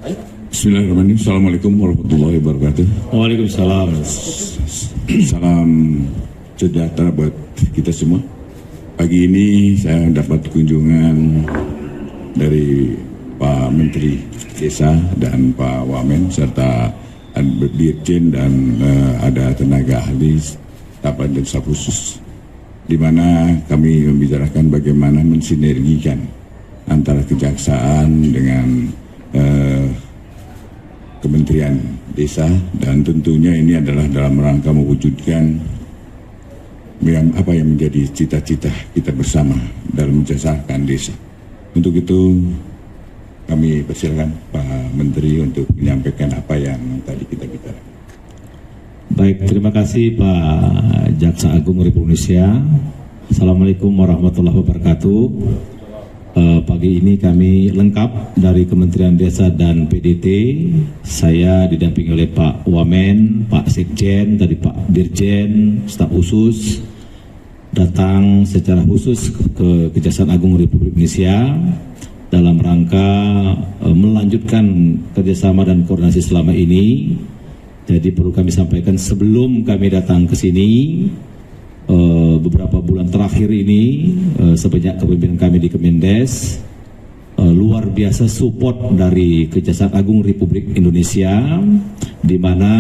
Bismillahirrahmanirrahim. Assalamualaikum warahmatullahi wabarakatuh. Waalaikumsalam. Salam sejahtera buat kita semua. Pagi ini saya dapat kunjungan dari Pak Menteri Desa dan Pak Wamen serta Dirjen dan ada tenaga ahli staf dan staf khusus, di mana kami membicarakan bagaimana mensinergikan antara kejaksaan dengan Kementerian Desa, dan tentunya ini adalah dalam rangka mewujudkan apa yang menjadi cita-cita kita bersama dalam menjasakan desa. Untuk itu kami persilakan Pak Menteri untuk menyampaikan apa yang tadi kita bicarakan. Baik, terima kasih Pak Jaksa Agung Republik Indonesia. Assalamualaikum warahmatullahi wabarakatuh. Pagi ini kami lengkap dari Kementerian Desa dan PDT. Saya didampingi oleh Pak Wamen, Pak Sekjen, tadi Pak Dirjen, staf khusus, datang secara khusus ke Kejaksaan Agung Republik Indonesia dalam rangka melanjutkan kerjasama dan koordinasi selama ini. Jadi perlu kami sampaikan sebelum kami datang ke sini, beberapa bulan terakhir ini sebanyak kepemimpinan kami di Kemendes, luar biasa support dari Kejaksaan Agung Republik Indonesia, di mana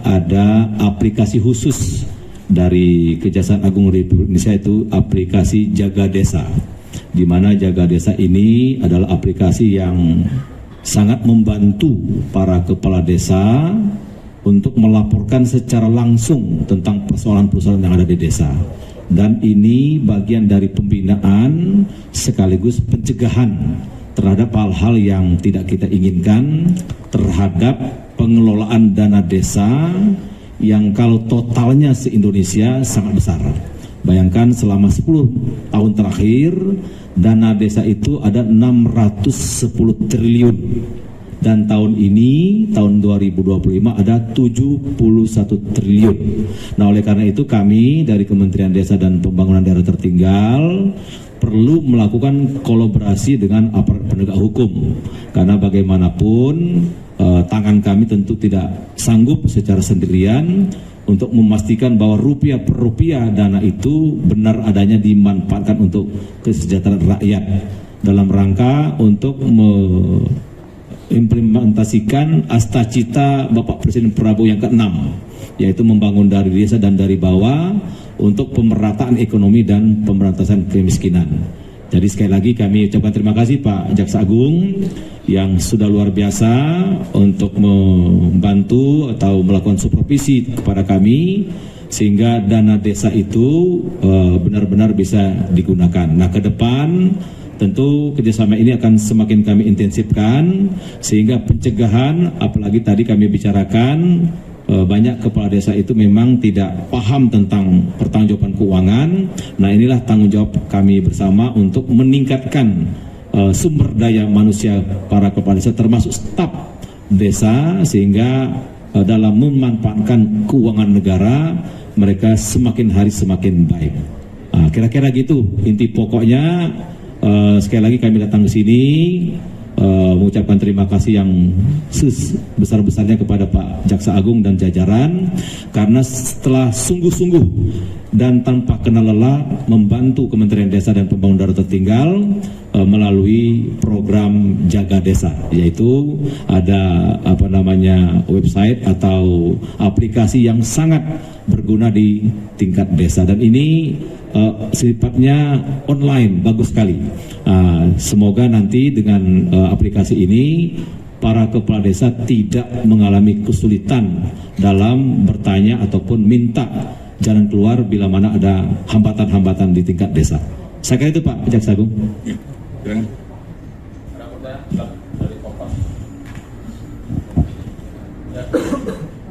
ada aplikasi khusus dari Kejaksaan Agung Republik Indonesia, itu aplikasi Jaga Desa, di mana Jaga Desa ini adalah aplikasi yang sangat membantu para kepala desa untuk melaporkan secara langsung tentang persoalan-persoalan yang ada di desa. Dan ini bagian dari pembinaan sekaligus pencegahan terhadap hal-hal yang tidak kita inginkan terhadap pengelolaan dana desa yang kalau totalnya se-Indonesia sangat besar. Bayangkan selama 10 tahun terakhir dana desa itu ada 610 triliun. Dan tahun ini, tahun 2025 ada 71 triliun. Nah, oleh karena itu kami dari Kementerian Desa dan Pembangunan Daerah Tertinggal perlu melakukan kolaborasi dengan aparat penegak hukum. Karena bagaimanapun tangan kami tentu tidak sanggup secara sendirian untuk memastikan bahwa rupiah per rupiah dana itu benar adanya dimanfaatkan untuk kesejahteraan rakyat dalam rangka untuk implementasikan asta-cita Bapak Presiden Prabowo yang ke-6, yaitu membangun dari desa dan dari bawah untuk pemerataan ekonomi dan pemberantasan kemiskinan. Jadi sekali lagi kami ucapkan terima kasih Pak Jaksa Agung yang sudah luar biasa untuk membantu atau melakukan supervisi kepada kami sehingga dana desa itu benar-benar bisa digunakan. Nah, ke depan tentu kerjasama ini akan semakin kami intensifkan sehingga pencegahan, apalagi tadi kami bicarakan banyak kepala desa itu memang tidak paham tentang pertanggungjawaban keuangan. Nah, inilah tanggung jawab kami bersama untuk meningkatkan sumber daya manusia para kepala desa termasuk staf desa sehingga dalam memanfaatkan keuangan negara mereka semakin hari semakin baik. Kira-kira gitu inti pokoknya. Sekali lagi kami datang ke sini mengucapkan terima kasih yang sebesar-besarnya kepada Pak Jaksa Agung dan jajaran karena setelah sungguh-sungguh dan tanpa kenal lelah membantu Kementerian Desa dan Pembangunan Daerah Tertinggal melalui program Jaga Desa, yaitu ada website atau aplikasi yang sangat berguna di tingkat desa dan ini sifatnya online, bagus sekali. Semoga nanti dengan aplikasi ini para kepala desa tidak mengalami kesulitan dalam bertanya ataupun minta jalan keluar bila mana ada hambatan-hambatan di tingkat desa. Saya kira itu Pak Jaksa Agung.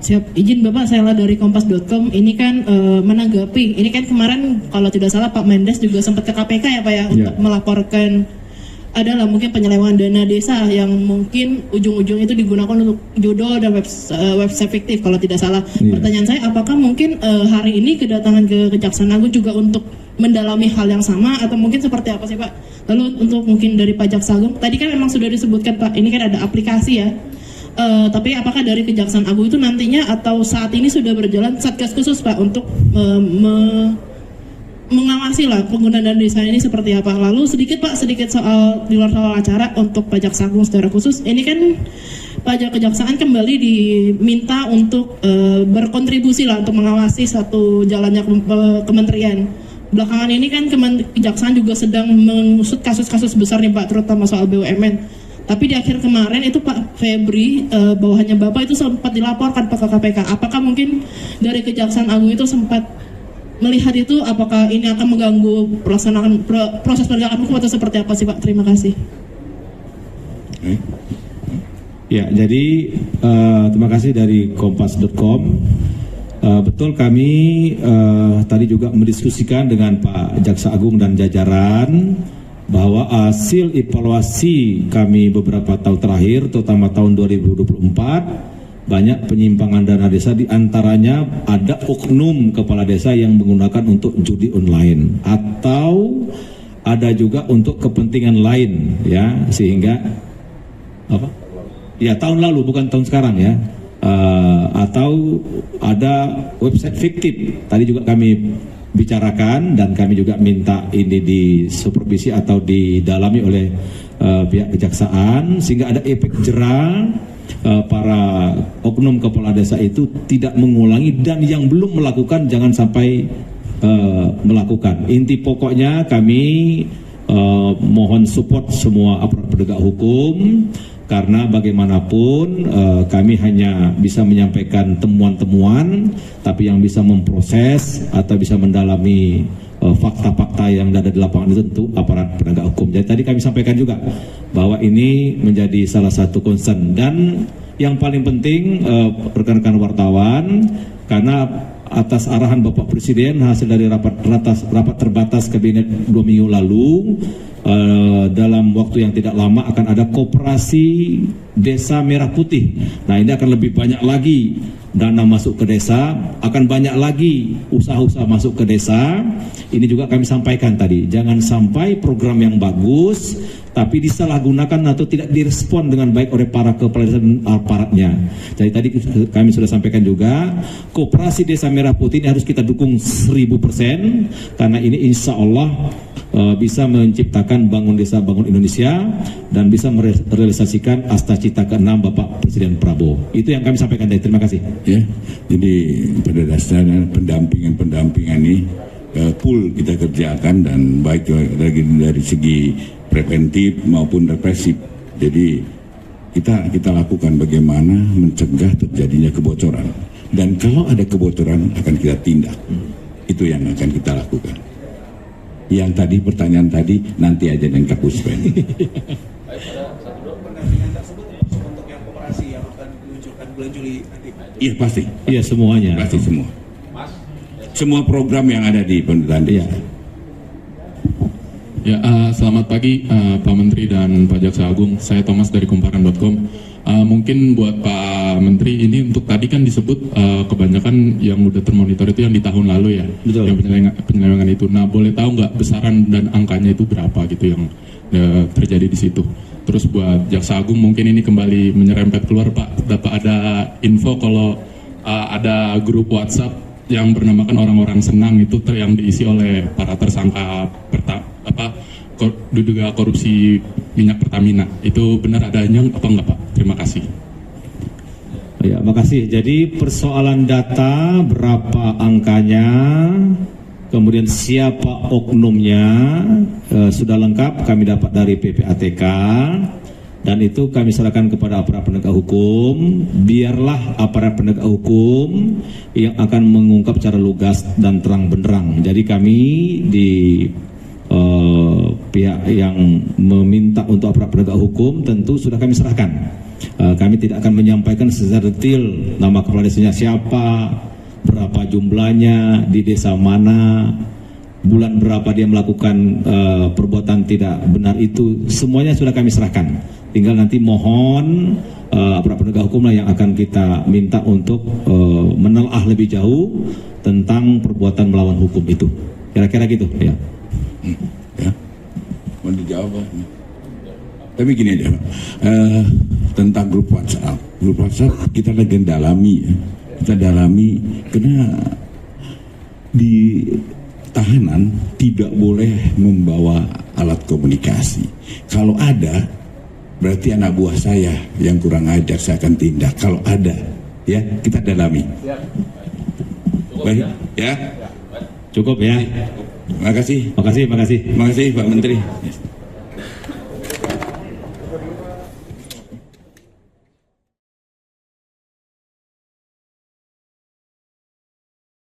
Siap, izin Bapak, saya dari kompas.com. Ini kan menanggapi, ini kan kemarin kalau tidak salah Pak Mendes juga sempat ke KPK ya Pak ya, untuk melaporkan adalah mungkin penyelewengan dana desa yang mungkin ujung-ujung itu digunakan untuk judol dan website fiktif kalau tidak salah. Pertanyaan saya, apakah mungkin hari ini kedatangan ke Kejaksaan Agung juga untuk mendalami hal yang sama atau mungkin seperti apa sih Pak? Lalu untuk mungkin dari Pak Jaksa Agung, tadi kan memang sudah disebutkan Pak, ini kan ada aplikasi ya. Tapi apakah dari Kejaksaan Agung itu nantinya atau saat ini sudah berjalan satgas khusus Pak untuk mengawasi lah penggunaan dana desa ini seperti apa? Lalu sedikit soal di luar soal acara untuk Pak Jaksa Agung secara khusus. Ini kan pajak kejaksaan kembali diminta untuk berkontribusi lah untuk mengawasi satu jalannya kementerian. Belakangan ini kan kejaksaan juga sedang mengusut kasus-kasus besar nih Pak, terutama soal BUMN. Tapi di akhir kemarin itu Pak Febri, bawahannya Bapak itu sempat dilaporkan ke KPK. Apakah mungkin dari Kejaksaan Agung itu sempat melihat itu, apakah ini akan mengganggu pelaksanaan proses penegakan hukum atau seperti apa sih Pak? Terima kasih. Ya, jadi terima kasih dari kompas.com. Betul, kami tadi juga mendiskusikan dengan Pak Jaksa Agung dan jajaran bahwa hasil evaluasi kami beberapa tahun terakhir, terutama tahun 2024, banyak penyimpangan dana desa, diantaranya ada oknum kepala desa yang menggunakan untuk judi online atau ada juga untuk kepentingan lain, ya, sehingga apa? Ya, tahun lalu bukan tahun sekarang ya. Atau ada website fiktif. Tadi juga kami bicarakan dan kami juga minta ini disupervisi atau didalami oleh pihak kejaksaan sehingga ada efek jera. Para oknum kepala desa itu tidak mengulangi dan yang belum melakukan jangan sampai melakukan. Inti pokoknya kami mohon support semua aparat penegak hukum, karena bagaimanapun kami hanya bisa menyampaikan temuan-temuan, tapi yang bisa memproses atau bisa mendalami fakta-fakta yang ada di lapangan itu tentu aparat penegak hukum. Jadi tadi kami sampaikan juga bahwa ini menjadi salah satu concern, dan yang paling penting rekan-rekan wartawan, karena atas arahan Bapak Presiden hasil dari rapat terbatas kabinet 2 minggu lalu, dalam waktu yang tidak lama akan ada koperasi desa merah putih. Nah, ini akan lebih banyak lagi dana masuk ke desa, akan banyak lagi usaha-usaha masuk ke desa. Ini juga kami sampaikan tadi, jangan sampai program yang bagus tapi disalahgunakan atau tidak direspon dengan baik oleh para kepala desa dan aparatnya. Jadi tadi kami sudah sampaikan juga, koperasi desa merah putih ini harus kita dukung 1000%, karena ini insya Allah bisa menciptakan bangun desa bangun Indonesia dan bisa merealisasikan Astacita ke-6 Bapak Presiden Prabowo. Itu yang kami sampaikan tadi. Terima kasih. Ya, jadi pada dasarnya pendampingan ini full kita kerjakan, dan baik dari segi preventif maupun represif. Jadi kita lakukan bagaimana mencegah terjadinya kebocoran, dan kalau ada kebocoran akan kita tindak. Itu yang akan kita lakukan. Yang tadi pertanyaan tadi nanti aja dengan Kak Puspen. Pendampingan tersebut untuk yang koperasi yang akan diluncurkan bulan Juli nanti. Iya pasti. Iya, semuanya. Pasti semua. Semua program yang ada di pemerintahan desa. Ya, selamat pagi Pak Menteri dan Pak Jaksa Agung. Saya Thomas dari Kumparan.com. Mungkin buat Pak Menteri, ini untuk tadi kan disebut kebanyakan yang udah termonitor itu yang di tahun lalu ya. Betul. Yang penyelewengan itu. Nah, boleh tahu nggak besaran dan angkanya itu berapa gitu yang terjadi di situ. Terus buat Jaksa Agung, mungkin ini kembali menyerempet keluar Pak. Dapat ada info kalau ada grup WhatsApp yang bernamakan Orang-Orang Senang itu yang diisi oleh para tersangka diduga korupsi minyak Pertamina. Itu benar adanya apa enggak Pak? Terima kasih. Ya, makasih. Jadi persoalan data berapa angkanya, kemudian siapa oknumnya, sudah lengkap kami dapat dari PPATK, dan itu kami serahkan kepada aparat penegak hukum. Biarlah aparat penegak hukum yang akan mengungkap secara lugas dan terang benderang. Jadi kami di pihak yang meminta untuk aparat penegak hukum tentu sudah kami serahkan. Kami tidak akan menyampaikan secara detail nama kepala desanya siapa, berapa jumlahnya, di desa mana, bulan berapa dia melakukan perbuatan tidak benar itu. Semuanya sudah kami serahkan. Tinggal nanti mohon aparat penegak hukum lah yang akan kita minta untuk menelaah lebih jauh tentang perbuatan melawan hukum itu. Kira-kira gitu ya. Ya, mau dijawab. Tapi gini aja Pak. tentang grup WhatsApp. Grup WhatsApp kita lagi dalami ya. Kita dalami karena di tahanan tidak boleh membawa alat komunikasi. Kalau ada, berarti anak buah saya yang kurang ajar, saya akan tindak. Kalau ada, ya kita dalami. Baik, ya. Cukup ya. Terima kasih. Makasih. Terima kasih Pak Menteri.